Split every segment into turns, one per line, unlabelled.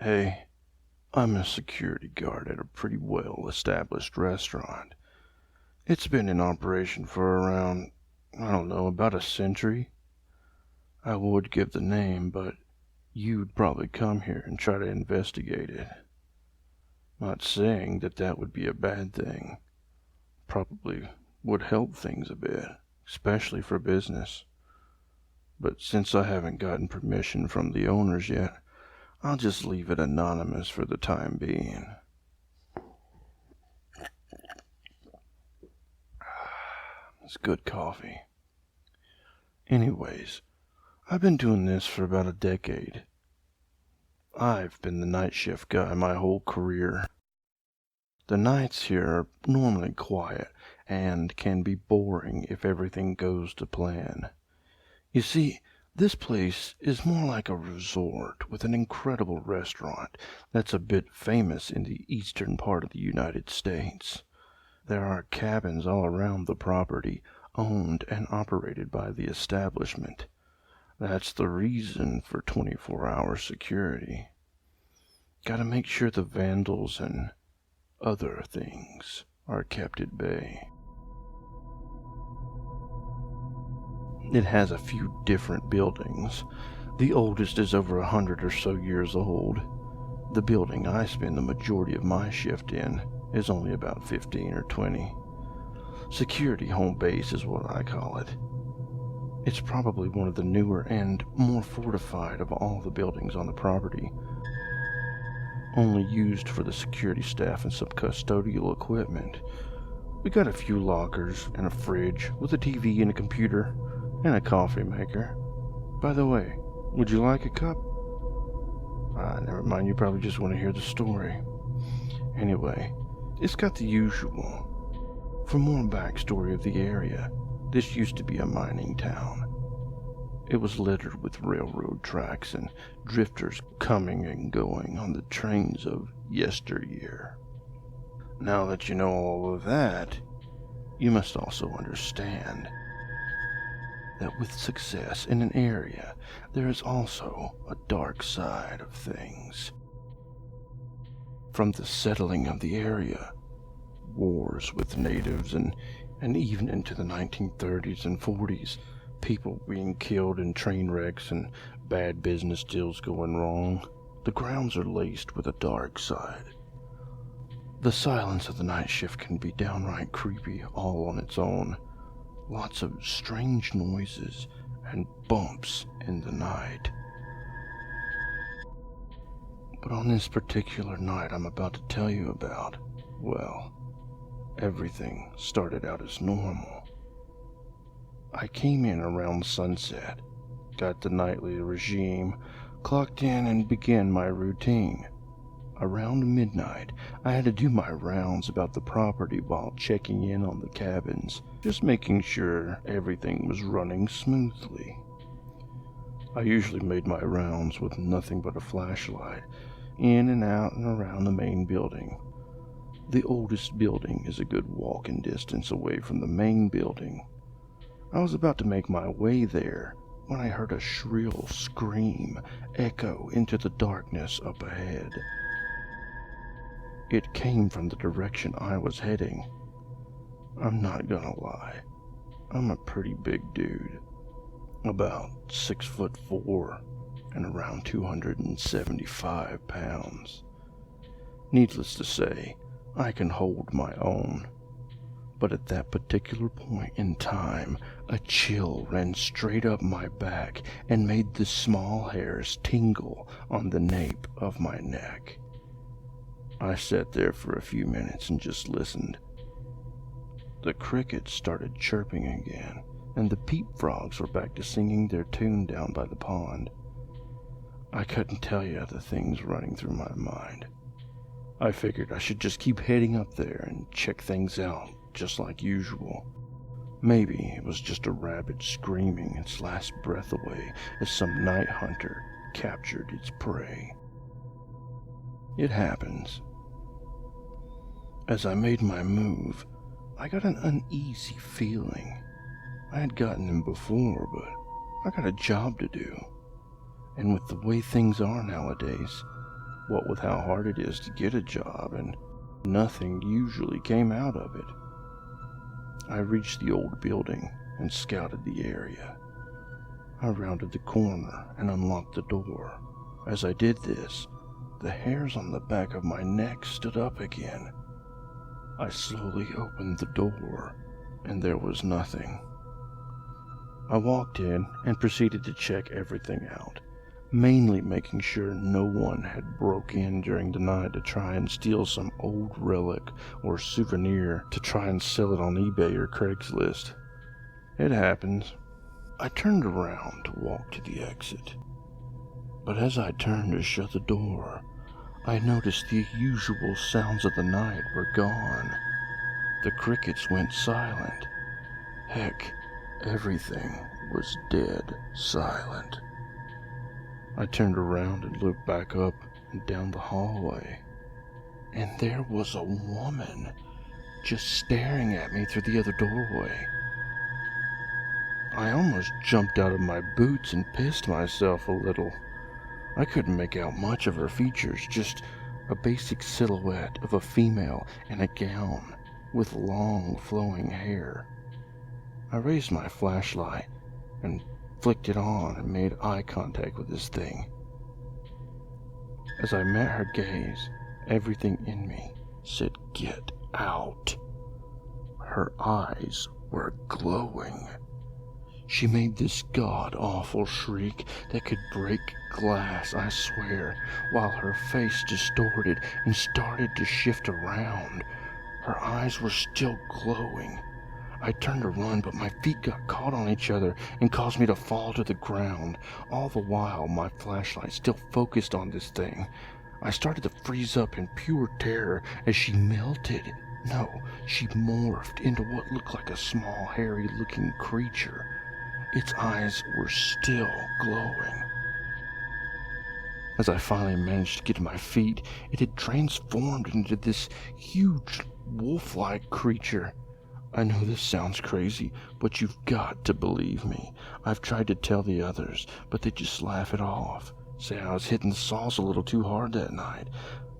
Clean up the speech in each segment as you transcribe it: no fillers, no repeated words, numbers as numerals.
Hey, I'm a security guard at a pretty well-established restaurant. It's been in operation for around, about a century. I would give the name, but you'd probably come here and try to investigate it. Not saying that that would be a bad thing. Probably would help things a bit, especially for business. But since I haven't gotten permission from the owners yet, I'll just leave it anonymous for the time being. It's good coffee. Anyways, I've been doing this for about a decade. I've been the night shift guy my whole career. The nights here are normally quiet and can be boring if everything goes to plan. You see, this place is more like a resort with an incredible restaurant that's a bit famous in the eastern part of the United States. There are cabins all around the property, owned and operated by the establishment. That's the reason for 24-hour security. Gotta make sure the vandals and other things are kept at bay. It has a few different buildings. The oldest is over 100 or so years old. The building I spend the majority of my shift in is only about 15 or 20. Security home base is what I call it. It's probably one of the newer and more fortified of all the buildings on the property. Only used for the security staff and some custodial equipment. We got a few lockers and a fridge with a TV and a computer and a coffee maker. By the way, would you like a cup? Never mind, you probably just want to hear the story. Anyway, it's got the usual. For more backstory of the area, this used to be a mining town. It was littered with railroad tracks and drifters coming and going on the trains of yesteryear. Now that you know all of that, you must also understand that with success in an area, there is also a dark side of things. From the settling of the area, wars with natives, and even into the 1930s and 40s, people being killed in train wrecks and bad business deals going wrong, the grounds are laced with a dark side. The silence of the night shift can be downright creepy all on its own. Lots of strange noises and bumps in the night. But on this particular night I'm about to tell you about, well, everything started out as normal. I came in around sunset, got the nightly regime, clocked in and began my routine. Around midnight, I had to do my rounds about the property while checking in on the cabins, just making sure everything was running smoothly. I usually made my rounds with nothing but a flashlight, in and out and around the main building. The oldest building is a good walking distance away from the main building. I was about to make my way there when I heard a shrill scream echo into the darkness up ahead. It came from the direction I was heading. I'm not gonna lie, I'm a pretty big dude, about 6'4" and around 275 pounds. Needless to say, I can hold my own. But at that particular point in time, a chill ran straight up my back and made the small hairs tingle on the nape of my neck. I sat there for a few minutes and just listened. The crickets started chirping again, and the peep frogs were back to singing their tune down by the pond. I couldn't tell you the things running through my mind. I figured I should just keep heading up there and check things out just like usual. Maybe it was just a rabbit screaming its last breath away as some night hunter captured its prey. It happens. As I made my move, I got an uneasy feeling. I had gotten him before, but I got a job to do. And with the way things are nowadays, what with how hard it is to get a job, and nothing usually came out of it. I reached the old building and scouted the area. I rounded the corner and unlocked the door. As I did this, the hairs on the back of my neck stood up again. I slowly opened the door, and there was nothing. I walked in and proceeded to check everything out, mainly making sure no one had broke in during the night to try and steal some old relic or souvenir to try and sell it on eBay or Craigslist. It happens. I turned around to walk to the exit, but as I turned to shut the door, I noticed the usual sounds of the night were gone. The crickets went silent. Heck, everything was dead silent. I turned around and looked back up and down the hallway, and there was a woman just staring at me through the other doorway. I almost jumped out of my boots and pissed myself a little. I couldn't make out much of her features, just a basic silhouette of a female in a gown with long flowing hair. I raised my flashlight and flicked it on and made eye contact with this thing. As I met her gaze, everything in me said, "Get out." Her eyes were glowing. She made this god-awful shriek that could break glass, I swear, while her face distorted and started to shift around. Her eyes were still glowing. I turned to run, but my feet got caught on each other and caused me to fall to the ground. All the while, my flashlight still focused on this thing. I started to freeze up in pure terror as she melted. No, she morphed into what looked like a small, hairy-looking creature. Its eyes were still glowing. As I finally managed to get to my feet, it had transformed into this huge, wolf-like creature. I know this sounds crazy, but you've got to believe me. I've tried to tell the others, but they just laugh it off, say I was hitting the sauce a little too hard that night.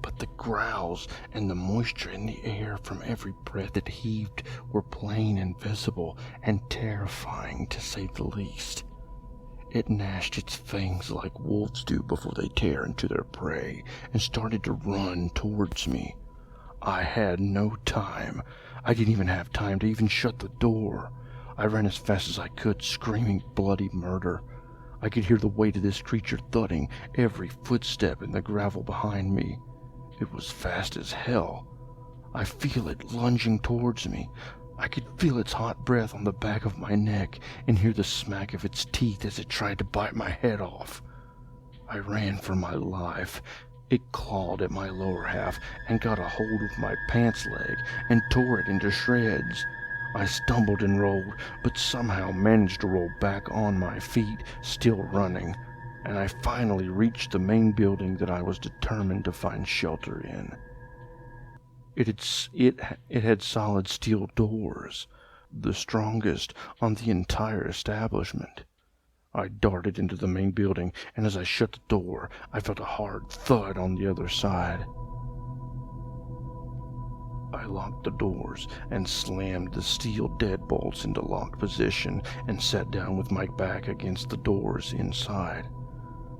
But the growls and the moisture in the air from every breath that heaved were plain and visible and terrifying, to say the least. It gnashed its fangs like wolves do before they tear into their prey and started to run towards me. I had no time. I didn't even have time to even shut the door. I ran as fast as I could, screaming bloody murder. I could hear the weight of this creature thudding every footstep in the gravel behind me. It was fast as hell. I feel it lunging towards me. I could feel its hot breath on the back of my neck and hear the smack of its teeth as it tried to bite my head off. I ran for my life. It clawed at my lower half and got a hold of my pants leg and tore it into shreds. I stumbled and rolled, but somehow managed to roll back on my feet, still running, and I finally reached the main building that I was determined to find shelter in. It had solid steel doors, the strongest on the entire establishment. I darted into the main building, and as I shut the door, I felt a hard thud on the other side. I locked the doors and slammed the steel deadbolts into locked position and sat down with my back against the doors inside.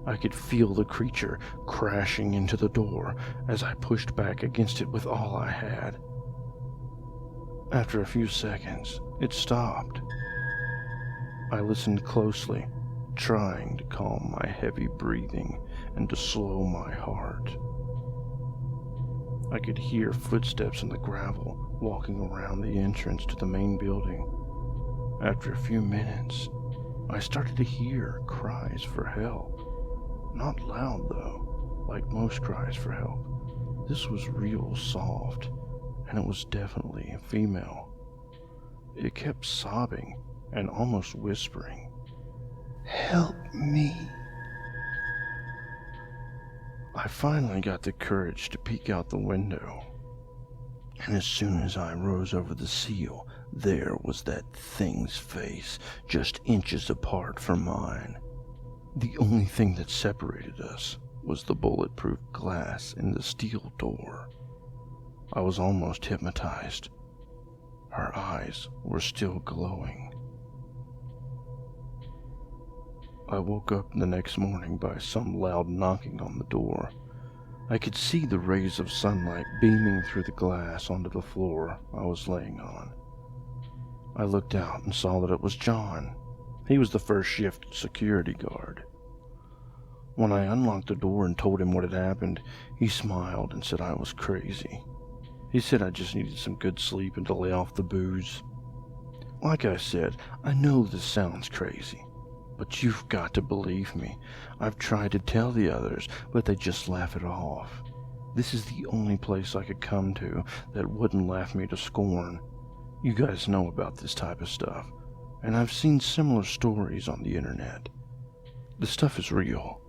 I could feel the creature crashing into the door as I pushed back against it with all I had. After a few seconds, it stopped. I listened closely, trying to calm my heavy breathing and to slow my heart. I could hear footsteps in the gravel walking around the entrance to the main building. After a few minutes, I started to hear cries for help. Not loud though, like most cries for help. This was real soft, and it was definitely a female. It kept sobbing and almost whispering, "Help me." I finally got the courage to peek out the window, and as soon as I rose over the sill, there was that thing's face, just inches apart from mine. The only thing that separated us was the bulletproof glass in the steel door. I was almost hypnotized. Her eyes were still glowing. I woke up the next morning by some loud knocking on the door. I could see the rays of sunlight beaming through the glass onto the floor I was laying on. I looked out and saw that it was John. He was the first shift security guard. When I unlocked the door and told him what had happened, he smiled and said I was crazy. He said I just needed some good sleep and to lay off the booze. Like I said, I know this sounds crazy, but you've got to believe me. I've tried to tell the others, but they just laugh it off. This is the only place I could come to that wouldn't laugh me to scorn. You guys know about this type of stuff, and I've seen similar stories on the internet. The stuff is real.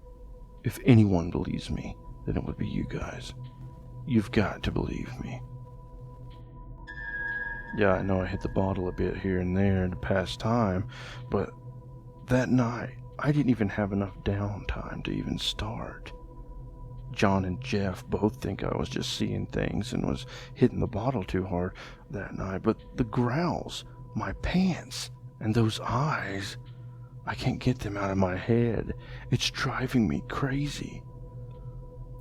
If anyone believes me, then it would be you guys. You've got to believe me. Yeah, I know I hit the bottle a bit here and there to pass time, but that night, I didn't even have enough downtime to even start. John and Jeff both think I was just seeing things and was hitting the bottle too hard that night, but the growls, my pants, and those eyes, I can't get them out of my head. It's driving me crazy.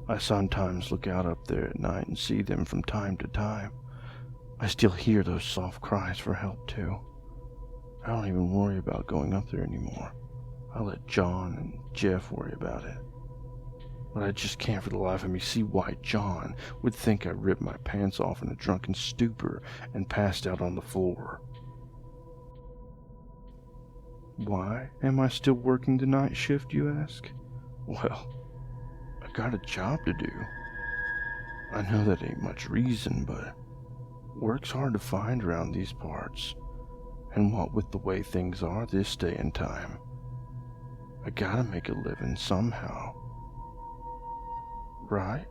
I sometimes look out up there at night and see them from time to time. I still hear those soft cries for help too. I don't even worry about going up there anymore. I let John and Jeff worry about it. But I just can't for the life of me see why John would think I ripped my pants off in a drunken stupor and passed out on the floor. Why am I still working the night shift, you ask? Well, I got a job to do. I know that ain't much reason, but work's hard to find around these parts. And what with the way things are this day and time, I gotta make a living somehow. Right?